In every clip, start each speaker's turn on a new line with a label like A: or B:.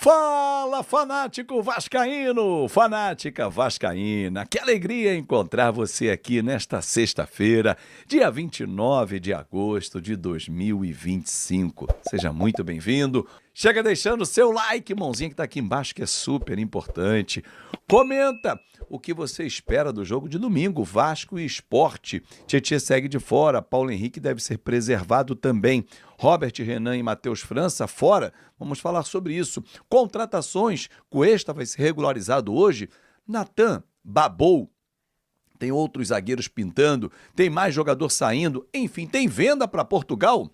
A: Fala, fanático vascaíno, fanática vascaína, que alegria encontrar você aqui nesta sexta-feira, dia 29 de agosto de 2025. Seja muito bem-vindo. Chega deixando o seu like, mãozinha que tá aqui embaixo, que é super importante. Comenta o que você espera do jogo de domingo, Vasco e Sport. Tietê segue de fora, Paulo Henrique deve ser preservado também. Robert Renan e Matheus França fora, vamos falar sobre isso. Contratações, Cuesta vai ser regularizado hoje. Natan babou. Tem outros zagueiros pintando, tem mais jogador saindo, enfim, tem venda para Portugal.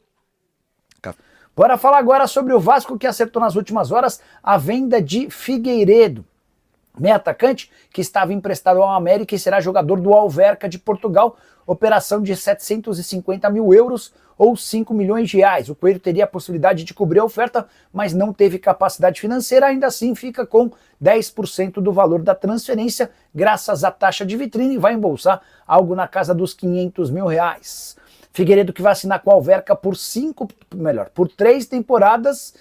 B: Bora falar agora sobre o Vasco, que acertou nas últimas horas a venda de Figueiredo, meio atacante que estava emprestado ao América e será jogador do Alverca de Portugal, operação de 750 mil euros ou 5 milhões de reais. O Coelho teria a possibilidade de cobrir a oferta, mas não teve capacidade financeira, ainda assim fica com 10% do valor da transferência, graças à taxa de vitrine, e vai embolsar algo na casa dos 500 mil reais. Figueiredo que vai assinar com o Alverca por 3 temporadas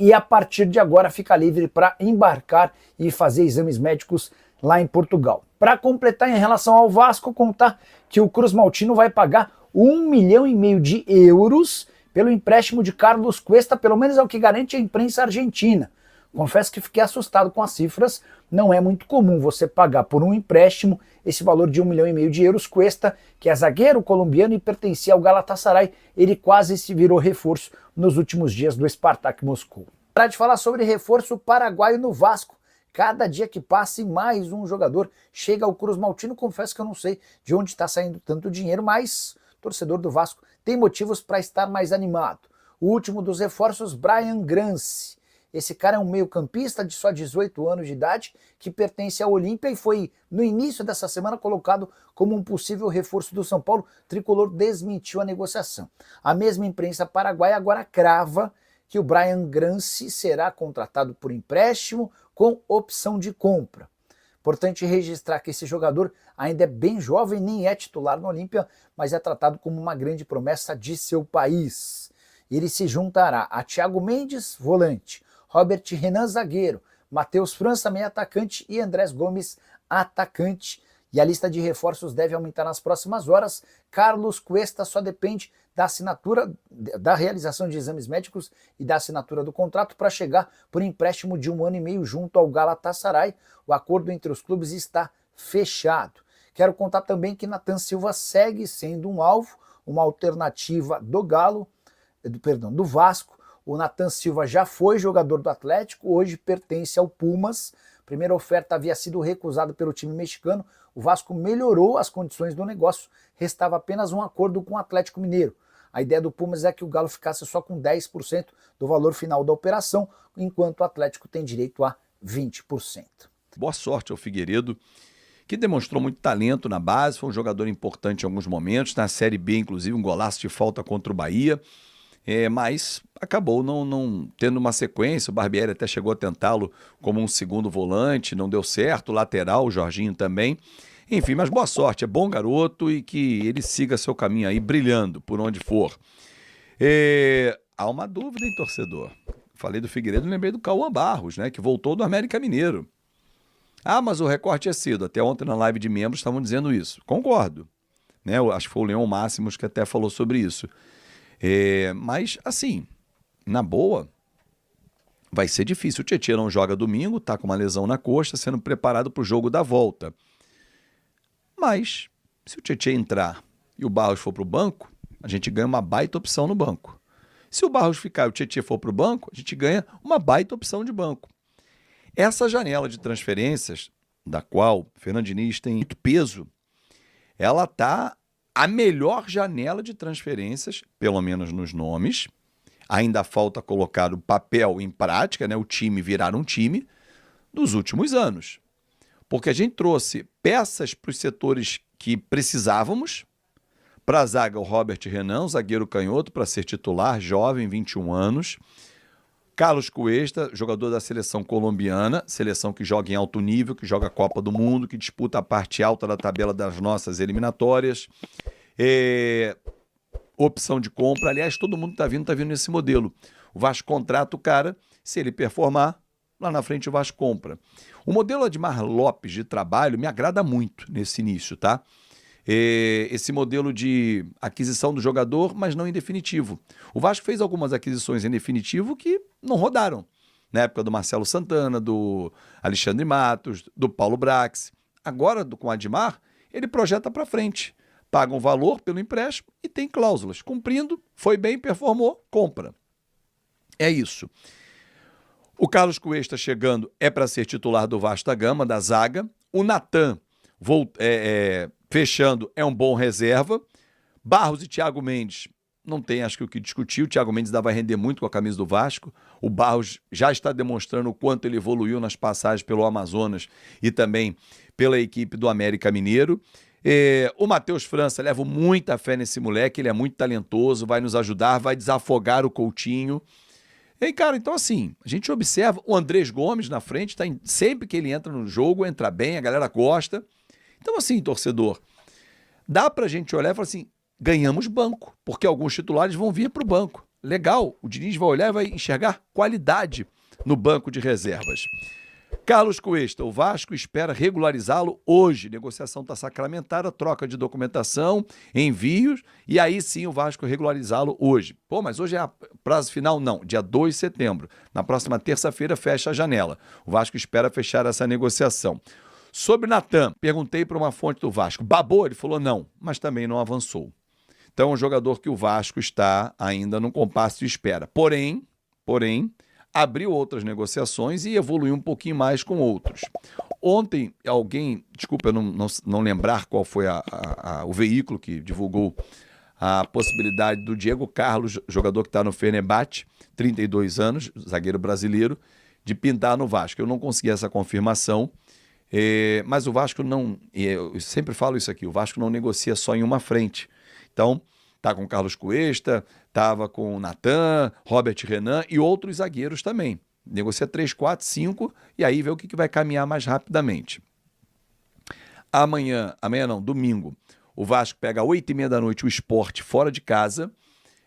B: e a partir de agora fica livre para embarcar e fazer exames médicos lá em Portugal. Para completar em relação ao Vasco, contar que o Cruz Maltino vai pagar 1,5 milhão de euros pelo empréstimo de Carlos Cuesta, pelo menos é o que garante a imprensa argentina. Confesso que fiquei assustado com as cifras, não é muito comum você pagar por um empréstimo esse valor de 1,5 milhão de euros. Cuesta, que é zagueiro colombiano e pertencia ao Galatasaray, ele quase se virou reforço nos últimos dias do Spartak Moscou. Para de falar sobre reforço paraguaio no Vasco, cada dia que passa mais um jogador chega ao Cruz Maltino. Confesso que eu não sei de onde está saindo tanto dinheiro, mas o torcedor do Vasco tem motivos para estar mais animado. O último dos reforços, Brian Granci. Esse cara é um meio-campista de só 18 anos de idade que pertence ao Olímpia e foi, no início dessa semana, colocado como um possível reforço do São Paulo. O tricolor desmentiu a negociação. A mesma imprensa paraguaia agora crava que o Brian Granci será contratado por empréstimo com opção de compra. Importante registrar que esse jogador ainda é bem jovem, nem é titular no Olímpia, mas é tratado como uma grande promessa de seu país. Ele se juntará a Thiago Mendes, volante, Robert Renan, zagueiro, Matheus França, meio atacante, e Andrés Gomes, atacante. E a lista de reforços deve aumentar nas próximas horas. Carlos Cuesta só depende da assinatura, da realização de exames médicos e da assinatura do contrato para chegar por empréstimo de 1 ano e meio junto ao Galatasaray. O acordo entre os clubes está fechado. Quero contar também que Nathan Silva segue sendo um alvo, uma alternativa do Vasco. O Nathan Silva já foi jogador do Atlético, hoje pertence ao Pumas. A primeira oferta havia sido recusada pelo time mexicano. O Vasco melhorou as condições do negócio, restava apenas um acordo com o Atlético Mineiro. A ideia do Pumas é que o Galo ficasse só com 10% do valor final da operação, enquanto o Atlético tem direito a 20%.
A: Boa sorte ao Figueiredo, que demonstrou muito talento na base, foi um jogador importante em alguns momentos, na Série B, inclusive, um golaço de falta contra o Bahia. Mas acabou não tendo uma sequência. O Barbieri até chegou a tentá-lo como um segundo volante, não deu certo. O lateral, o Jorginho também. Enfim, mas boa sorte, é bom garoto e que ele siga seu caminho aí, brilhando por onde for. Há uma dúvida, hein, torcedor? Falei do Figueiredo, lembrei do Cauã Barros, né, que voltou do América Mineiro. Ah, mas o recorte é cedo. Até ontem na live de membros estavam dizendo isso. Concordo. Né? Eu acho que foi o Leon Máximos que até falou sobre isso. Mas, assim, na boa, vai ser difícil. O Tietê não joga domingo, tá com uma lesão na coxa, sendo preparado para o jogo da volta. Mas, se o Tietê entrar e o Barros for para o banco, a gente ganha uma baita opção no banco. Se o Barros ficar e o Tietê for para o banco, a gente ganha uma baita opção de banco. Essa janela de transferências, da qual o Fernando Diniz tem muito peso, ela está a melhor janela de transferências, pelo menos nos nomes. Ainda falta colocar o papel em prática, né? O time virar um time dos últimos anos. Porque a gente trouxe peças para os setores que precisávamos. Para a zaga, o Robert Renan, zagueiro canhoto, para ser titular, jovem, 21 anos. Carlos Cuesta, jogador da seleção colombiana, seleção que joga em alto nível, que joga a Copa do Mundo, que disputa a parte alta da tabela das nossas eliminatórias. Opção de compra, aliás, todo mundo está vindo nesse modelo. O Vasco contrata o cara, se ele performar, lá na frente o Vasco compra. O modelo Admar Lopes de trabalho me agrada muito nesse início, tá? Esse modelo de aquisição do jogador, mas não em definitivo. O Vasco fez algumas aquisições em definitivo que não rodaram. Na época do Marcelo Santana, do Alexandre Matos, do Paulo Brax. Agora, com o Admar, ele projeta para frente. Paga um valor pelo empréstimo e tem cláusulas. Cumprindo, foi bem, performou, compra. É isso. O Carlos Cuesta chegando é para ser titular do Vasco da Gama, da zaga. O Natan fechando é um bom reserva. Barros e Thiago Mendes não tem, acho que, o que discutir. O Thiago Mendes vai render muito com a camisa do Vasco. O Barros já está demonstrando o quanto ele evoluiu nas passagens pelo Amazonas e também pela equipe do América Mineiro. O Matheus França, levo muita fé nesse moleque, ele é muito talentoso, vai nos ajudar, vai desafogar o Coutinho. E, cara, então assim, a gente observa o Andrés Gomes na frente, sempre que ele entra no jogo, entra bem, a galera gosta. Então assim, torcedor, dá pra gente olhar e falar assim, ganhamos banco, porque alguns titulares vão vir pro banco. Legal, o Diniz vai olhar e vai enxergar qualidade no banco de reservas. Carlos Cuesta, o Vasco espera regularizá-lo hoje. Negociação está sacramentada, troca de documentação, envios, e aí sim o Vasco regularizá-lo hoje. Pô, mas hoje é prazo final? Não, dia 2 de setembro. Na próxima terça-feira fecha a janela. O Vasco espera fechar essa negociação. Sobre Natan, perguntei para uma fonte do Vasco. Babou? Ele falou não, mas também não avançou. Então é um jogador que o Vasco está ainda no compasso de espera. Porém, abriu outras negociações e evoluiu um pouquinho mais com outros. Ontem, desculpa eu não lembrar qual foi o veículo que divulgou a possibilidade do Diego Carlos, jogador que está no Fenerbahçe, 32 anos, zagueiro brasileiro, de pintar no Vasco. Eu não consegui essa confirmação, mas o Vasco não... Eu sempre falo isso aqui, o Vasco não negocia só em uma frente. Então, tá com o Carlos Cuesta, estava com o Natan, Robert Renan e outros zagueiros também. Negocia 3, 4, 5 e aí vê o que vai caminhar mais rapidamente. Domingo, o Vasco pega às 8h30 da noite o Sport fora de casa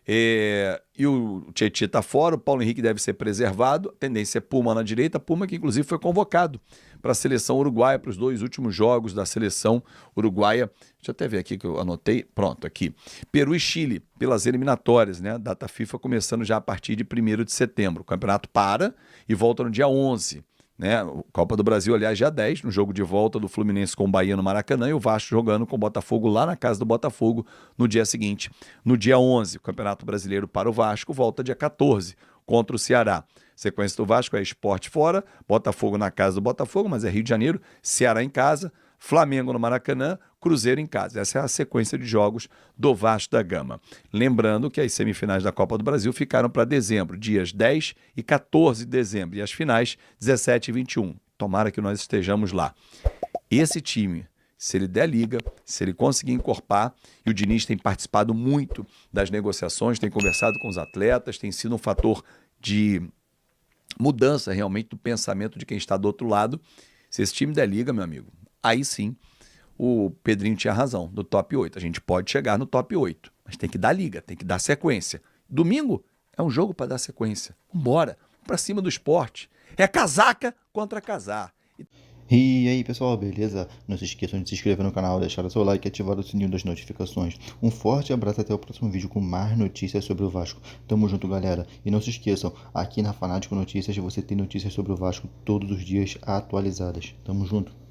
A: e o Tietchan está fora, o Paulo Henrique deve ser preservado, a tendência é Puma na direita, Puma que inclusive foi convocado para a seleção uruguaia, para os 2 últimos jogos da seleção uruguaia. Deixa eu até ver aqui que eu anotei. Pronto, aqui. Peru e Chile, pelas eliminatórias, né? Data FIFA começando já a partir de 1º de setembro. O campeonato para e volta no dia 11. Né? Copa do Brasil, aliás, dia 10, no jogo de volta do Fluminense com o Bahia no Maracanã e o Vasco jogando com o Botafogo lá na casa do Botafogo no dia seguinte. No dia 11, o Campeonato Brasileiro para o Vasco volta dia 14 contra o Ceará. Sequência do Vasco é Sport fora, Botafogo na casa do Botafogo, mas é Rio de Janeiro, Ceará em casa, Flamengo no Maracanã, Cruzeiro em casa. Essa é a sequência de jogos do Vasco da Gama. Lembrando que as semifinais da Copa do Brasil ficaram para dezembro, dias 10 e 14 de dezembro, e as finais 17 e 21. Tomara que nós estejamos lá. Esse time, se ele der liga, se ele conseguir encorpar, e o Diniz tem participado muito das negociações, tem conversado com os atletas, tem sido um fator de mudança realmente do pensamento de quem está do outro lado. Se esse time der liga, meu amigo, aí sim o Pedrinho tinha razão, do top 8. A gente pode chegar no top 8, mas tem que dar liga, tem que dar sequência. Domingo é um jogo para dar sequência. Vambora, para cima do Sport. É casaca contra casar.
C: E aí pessoal, beleza? Não se esqueçam de se inscrever no canal, deixar o seu like e ativar o sininho das notificações. Um forte abraço, até o próximo vídeo com mais notícias sobre o Vasco. Tamo junto, galera. E não se esqueçam, aqui na Fanático Notícias você tem notícias sobre o Vasco todos os dias atualizadas. Tamo junto.